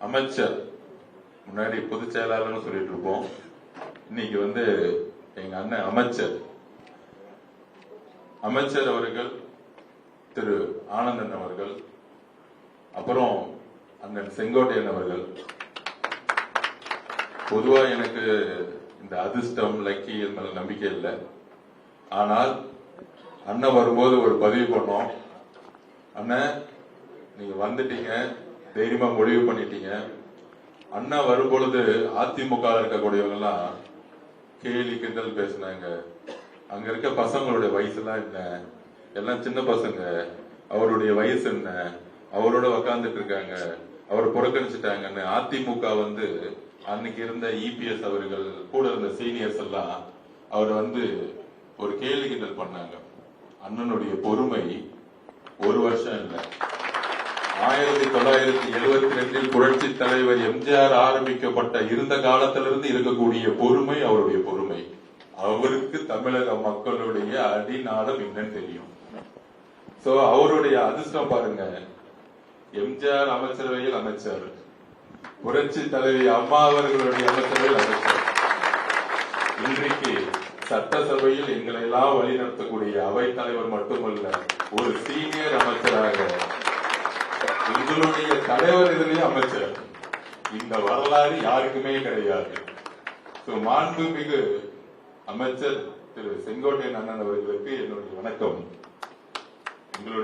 அமைச்சர் முன்னாடி பொதுச் செயலாளர்னு சொல்லிட்டு இருப்போம். இன்னைக்கு எங்க அண்ணன் அமைச்சர் அவர்கள் திரு ஆனந்தன் அவர்கள், அப்புறம் அண்ணன் செங்கோட்டையன் அவர்கள். பொதுவா எனக்கு இந்த அதிர்ஷ்டம் லக்கி இது மேல நம்பிக்கை இல்லை. ஆனால் அண்ணன் வரும்போது ஒரு பதிவு பண்ணோம். அண்ணன் நீங்க வந்துட்டீங்க, தைரியமா முடிவு பண்ணிட்டீங்க. அண்ணா வரும்பொழுது அதிமுக இருக்கக்கூடியவங்க எல்லாம் கேலி கிண்டல் பேசினாங்க. அங்க இருக்க பசங்களுடைய வயசு எல்லாம் என்ன, எல்லாம் சின்ன பசங்க, அவருடைய வயசு என்ன, அவரோட உக்காந்துட்டு இருக்காங்க, அவர் புறக்கணிச்சுட்டாங்கன்னு அதிமுக அன்னைக்கு இருந்த இபிஎஸ் அவர்கள் கூட இருந்த சீனியர்ஸ் எல்லாம் அவர் ஒரு கேள்வி கிண்டல் பண்ணாங்க. அண்ணனுடைய பொறுமை ஒரு வருஷம் இல்லை, 1972 புரட்சி தலைவர் எம்ஜிஆர் ஆரம்பிக்கப்பட்ட இருந்த காலத்திலிருந்து இருக்கக்கூடிய பொறுமை அவருடைய பொறுமை. அவருக்கு தமிழக மக்களுடைய அடிநாதம் என்னன்னு தெரியும். சோ அவருடைய அதிர்ஷ்டம் பாருங்க, எம்ஜிஆர் அமைச்சரவையில் அமைச்சர், புரட்சி தலைவி அம்மா அவர்களுடைய அமைச்சரவையில் அமைச்சர், இன்றைக்கு சட்டசபையில் எங்களை எல்லாம் வழிநடத்தக்கூடிய அவை தலைவர் மட்டுமல்ல, ஒரு சீனியர் அமைச்சராக எங்களுடைய தலைவர் இதுலயும் அமைச்சர். இந்த வரலாறு யாருக்குமே கிடையாது. மாண்புமிகு அமைச்சர் திரு செங்கோட்டையன் அண்ணன் அவர்களுக்கு என்னுடைய வணக்கம். எங்களுடைய